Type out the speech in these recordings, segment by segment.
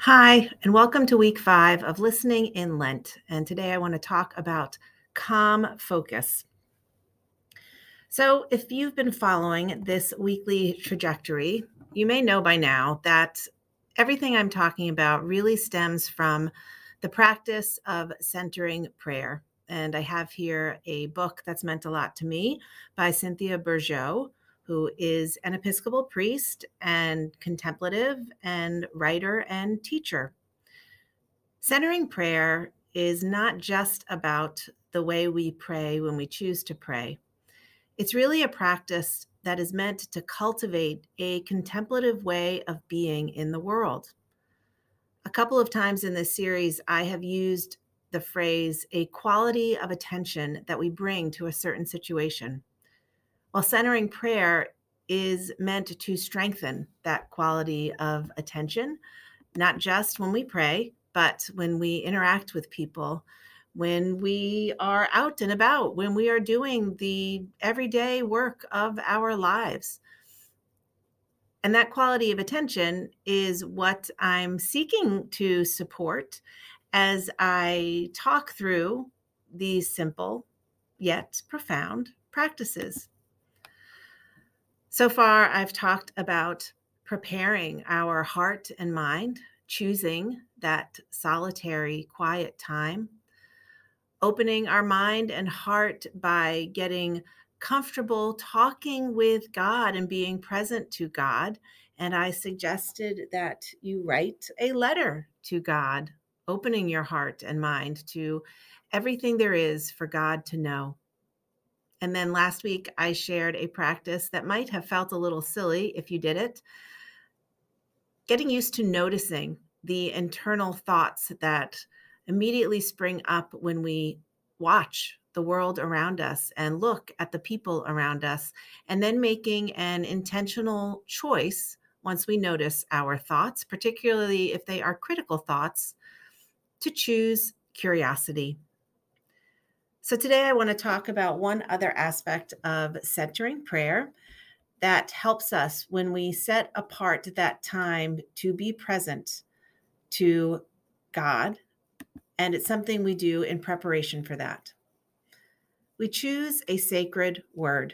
Hi, and welcome to week 5 of Listening in Lent. And today I want to talk about calm focus. So, if you've been following this weekly trajectory, you may know by now that everything I'm talking about really stems from the practice of centering prayer. And I have here a book that's meant a lot to me by Cynthia Bourgeault, who is an Episcopal priest and contemplative and writer and teacher. Centering prayer is not just about the way we pray when we choose to pray. It's really a practice that is meant to cultivate a contemplative way of being in the world. A couple of times in this series, I have used the phrase a quality of attention that we bring to a certain situation. While centering prayer is meant to strengthen that quality of attention, not just when we pray, but when we interact with people, when we are out and about, when we are doing the everyday work of our lives. And that quality of attention is what I'm seeking to support as I talk through these simple yet profound practices. So far, I've talked about preparing our heart and mind, choosing that solitary, quiet time, opening our mind and heart by getting comfortable talking with God and being present to God. And I suggested that you write a letter to God, opening your heart and mind to everything there is for God to know. And then last week, I shared a practice that might have felt a little silly if you did it. Getting used to noticing the internal thoughts that immediately spring up when we watch the world around us and look at the people around us, and then making an intentional choice once we notice our thoughts, particularly if they are critical thoughts, to choose curiosity. So today I want to talk about one other aspect of centering prayer that helps us when we set apart that time to be present to God. And it's something we do in preparation for that. We choose a sacred word,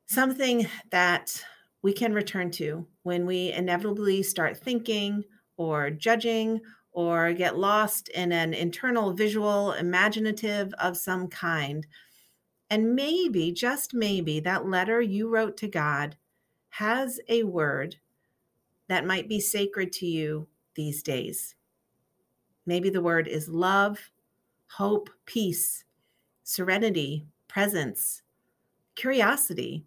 something that we can return to when we inevitably start thinking or judging or get lost in an internal visual imaginative of some kind. And maybe, just maybe, that letter you wrote to God has a word that might be sacred to you these days. Maybe the word is love, hope, peace, serenity, presence, curiosity.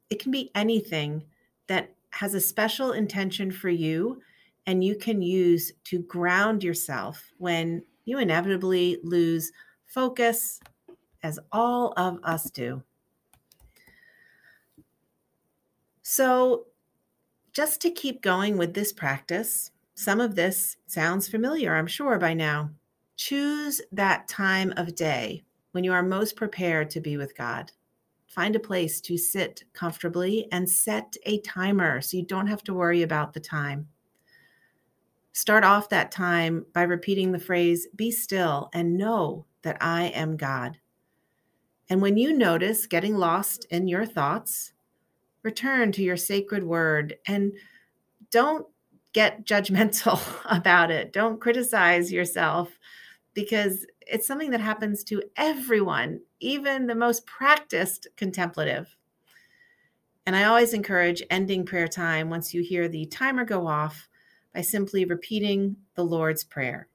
It can be anything that has a special intention for you and you can use to ground yourself when you inevitably lose focus, as all of us do. So, just to keep going with this practice, some of this sounds familiar, I'm sure, by now. Choose that time of day when you are most prepared to be with God. Find a place to sit comfortably and set a timer so you don't have to worry about the time. Start off that time by repeating the phrase, "Be still and know that I am God." And when you notice getting lost in your thoughts, return to your sacred word and don't get judgmental about it. Don't criticize yourself because it's something that happens to everyone, even the most practiced contemplative. And I always encourage ending prayer time once you hear the timer go off by simply repeating the Lord's Prayer.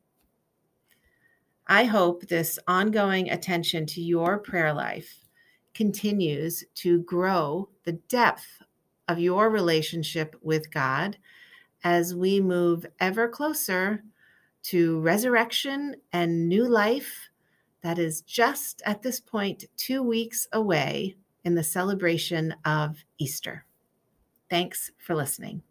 I hope this ongoing attention to your prayer life continues to grow the depth of your relationship with God as we move ever closer to resurrection and new life that is just at this point 2 weeks away in the celebration of Easter. Thanks for listening.